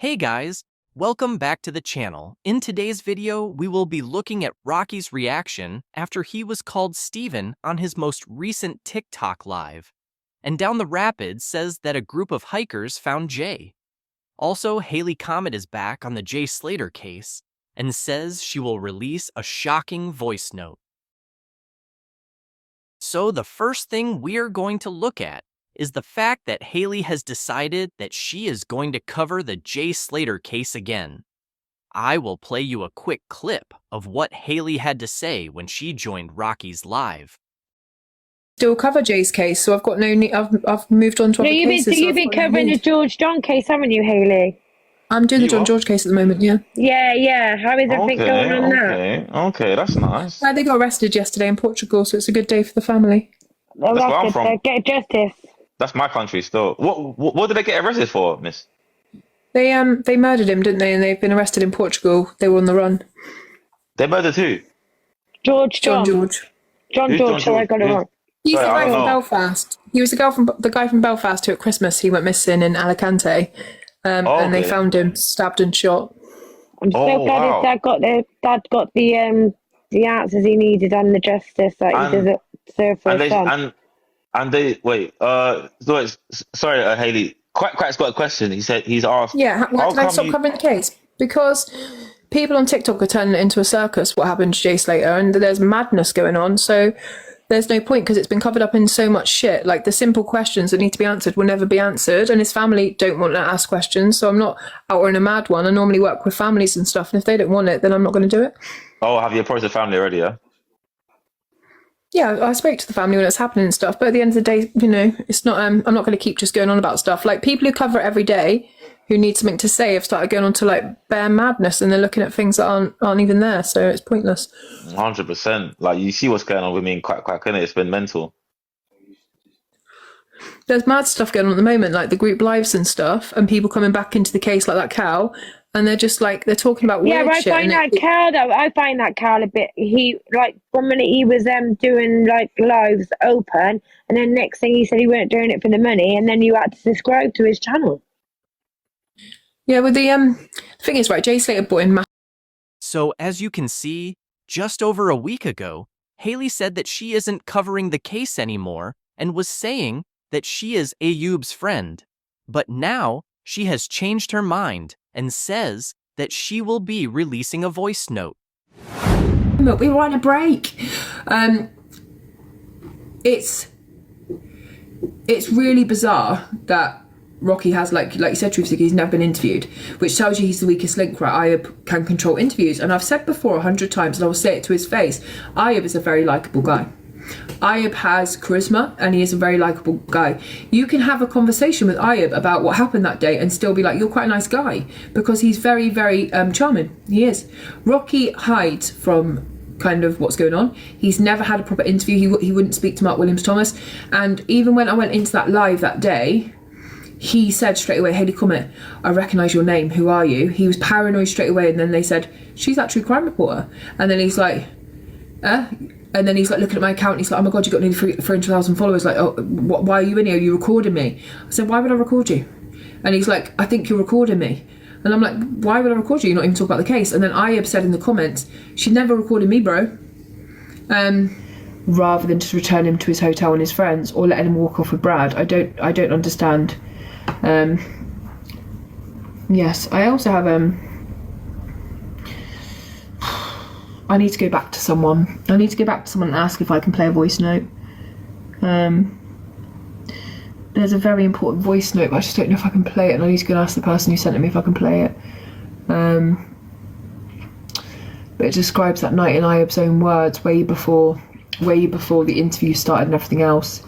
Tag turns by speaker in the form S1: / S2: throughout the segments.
S1: Hey guys, welcome back to the channel. In today's video, we will be looking at Rocky's reaction after he was called Steven on his most recent TikTok live. And Down the Rapids says that a group of hikers found Jay. Also, Haley Comet is back on the Jay Slater case and says she will release a shocking voice note. So the first thing we're going to look at is the fact that Haley has decided that she is going to cover the Jay Slater case again. I will play you a quick clip of what Haley had to say when she joined Rocky's live.
S2: Still cover Jay's case, so I've got no need. I've moved on to other cases.
S3: You've been covering the George John case, haven't you, Haley?
S2: I'm doing the John George case at the moment, yeah.
S3: Yeah. How is everything going on now?
S4: Okay, that's nice.
S2: They got arrested yesterday in Portugal, so it's a good day for the family.
S4: That's where I'm from.
S3: Get justice.
S4: That's my country still. What did they get arrested for, miss?
S2: They murdered him, didn't they? And they've been arrested in Portugal. They were on the run.
S4: They murdered who?
S2: John George.
S3: So I got it wrong.
S2: He's the guy from Belfast. He was the guy from Belfast who at Christmas he went missing in Alicante. And they found him stabbed and shot.
S3: I'm so glad his dad got the answers he needed and the justice that he deserved for his son.
S4: And they sorry, Haley. Quack's got a question. He's asked.
S2: Yeah, why did I stop covering the case? Because people on TikTok are turning it into a circus. What happened to Jay Slater, and there's madness going on. So there's no point because it's been covered up in so much shit. Like the simple questions that need to be answered will never be answered, and his family don't want to ask questions. So I'm not out on a mad one. I normally work with families and stuff, and if they don't want it, then I'm not going to do it.
S4: Oh, have you approached the family already? Yeah.
S2: Yeah, I spoke to the family when it's happening and stuff, but at the end of the day, it's not. I'm not going to keep just going on about stuff. Like people who cover it every day, who need something to say, have started going on to like bare madness, and they're looking at things that aren't even there. So it's pointless.
S4: 100%. Like you see what's going on with me and Quack, innit? It's been mental.
S2: There's mad stuff going on at the moment, like the group lives and stuff, and people coming back into the case like that cow. And they're just like, they're talking about weird shit.
S3: I find that Cal a bit, he, like, 1 minute he was doing, like, lives open, and then next thing he said he weren't doing it for the money, and then you had to subscribe to his channel.
S2: Yeah, well, the thing is, right, Jay Slater bought in...
S1: So, as you can see, just over a week ago, Haley said that she isn't covering the case anymore, and was saying that she is Ayub's friend. But now, she has changed her mind, and says that she will be releasing a voice note.
S2: We were on a break. It's really bizarre that Rocky has, like you said, truthfully, he's never been interviewed, which tells you he's the weakest link, right? Ayub can control interviews. And I've said before 100 times, and I will say it to his face, Ayub is a very likeable guy. Ayub has charisma and he is a very likeable guy. You can have a conversation with Ayub about what happened that day and still be like, you're quite a nice guy, because he's very, very charming. He is. Rocky hides from kind of what's going on. He's never had a proper interview. He wouldn't speak to Mark Williams-Thomas. And even when I went into that live that day, he said straight away, Haley Comet, I recognise your name. Who are you? He was paranoid straight away. And then they said, she's that true crime reporter. And then he's like, And then he's like looking at my account and he's like, oh my God, you got nearly 300,000 followers. Like, oh, why are you in here? Are you recording me? I said, why would I record you? And he's like, I think you're recording me. And I'm like, why would I record you? You're not even talking about the case. And then Ayub said in the comments, she never recorded me, bro. Rather than just return him to his hotel and his friends or letting him walk off with Brad. I don't understand. Yes, I also have, I need to go back to someone. And ask if I can play a voice note. There's a very important voice note, but I just don't know if I can play it, and I need to go and ask the person who sent it me if I can play it. But it describes that night in Ayub's own words, way before the interview started and everything else.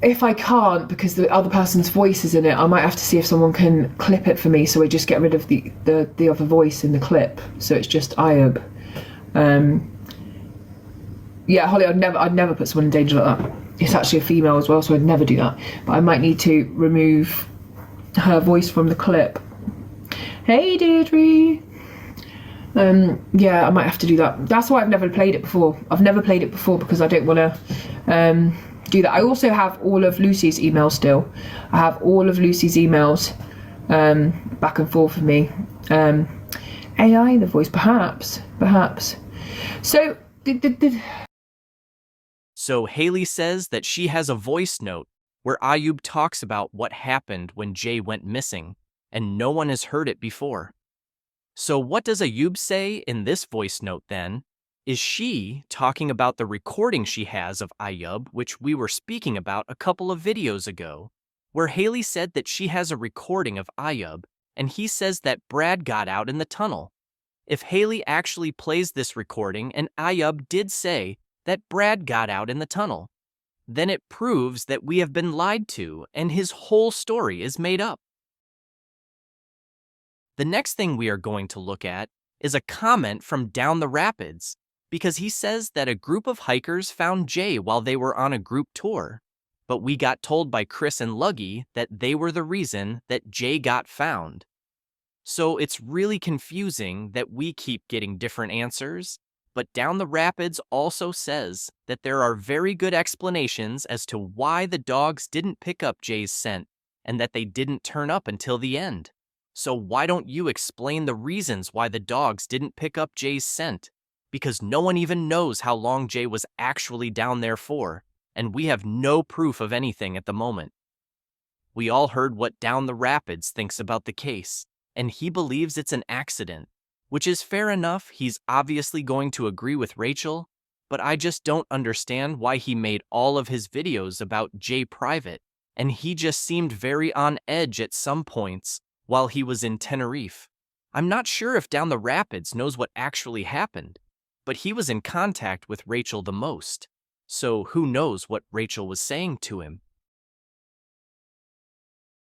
S2: If I can't, because the other person's voice is in it, I might have to see if someone can clip it for me, so we just get rid of the other voice in the clip, so it's just Ayub. Yeah, Holly, I'd never put someone in danger like that. It's actually a female as well, so I'd never do that. But I might need to remove her voice from the clip. Hey, Deirdre. Yeah, I might have to do that. That's why I've never played it before. I've never played it before because I don't want to do that. I also have all of Lucy's emails still. I have all of Lucy's emails back and forth with me. AI, the voice, perhaps. So,
S1: So Haley says that she has a voice note where Ayub talks about what happened when Jay went missing, and no one has heard it before. So what does Ayub say in this voice note then? Is she talking about the recording she has of Ayub, which we were speaking about a couple of videos ago, where Haley said that she has a recording of Ayub, and he says that Brad got out in the tunnel? If Haley actually plays this recording and Ayub did say that Brad got out in the tunnel, then it proves that we have been lied to and his whole story is made up. The next thing we are going to look at is a comment from Down the Rapids, because he says that a group of hikers found Jay while they were on a group tour, but we got told by Chris and Luggy that they were the reason that Jay got found. So it's really confusing that we keep getting different answers, but Down the Rapids also says that there are very good explanations as to why the dogs didn't pick up Jay's scent and that they didn't turn up until the end. So why don't you explain the reasons why the dogs didn't pick up Jay's scent? Because no one even knows how long Jay was actually down there for, and we have no proof of anything at the moment. We all heard what Down the Rapids thinks about the case, and he believes it's an accident, which is fair enough. He's obviously going to agree with Rachel, but I just don't understand why he made all of his videos about Jay private, and he just seemed very on edge at some points while he was in Tenerife. I'm not sure if Down the Rapids knows what actually happened, but he was in contact with Rachel the most, so who knows what Rachel was saying to him.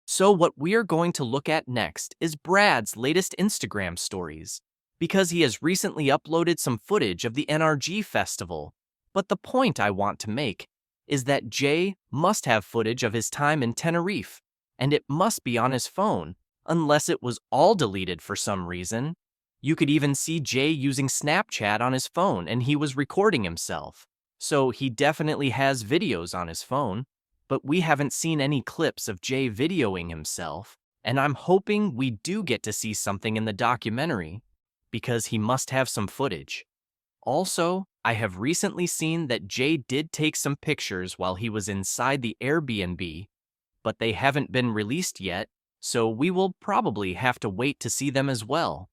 S1: So what we are going to look at next is Brad's latest Instagram stories, because he has recently uploaded some footage of the NRG festival. But the point I want to make is that Jay must have footage of his time in Tenerife, and it must be on his phone, unless it was all deleted for some reason. You could even see Jay using Snapchat on his phone, and he was recording himself. So he definitely has videos on his phone, but we haven't seen any clips of Jay videoing himself, and I'm hoping we do get to see something in the documentary, because he must have some footage. Also, I have recently seen that Jay did take some pictures while he was inside the Airbnb, but they haven't been released yet, so we will probably have to wait to see them as well.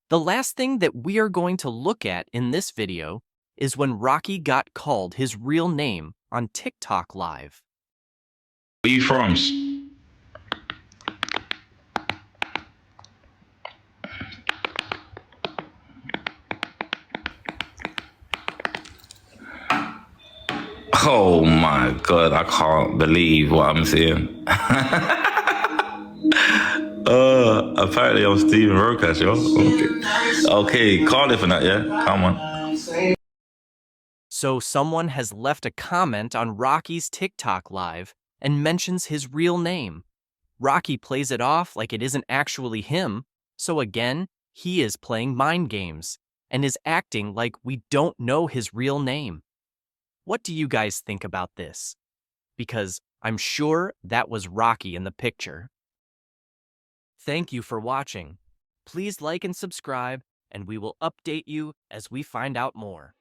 S1: The last thing that we are going to look at in this video is when Rocky got called his real name on TikTok Live.
S5: Where you from? Oh my God, I can't believe what I'm seeing. Apparently I'm Steven Rocas, yo. Okay, call it for that, yeah? Come on.
S1: So someone has left a comment on Rocky's TikTok Live and mentions his real name. Rocky plays it off like it isn't actually him, so again, he is playing mind games and is acting like we don't know his real name. What do you guys think about this? Because I'm sure that was Rocky in the picture. Thank you for watching. Please like and subscribe, and we will update you as we find out more.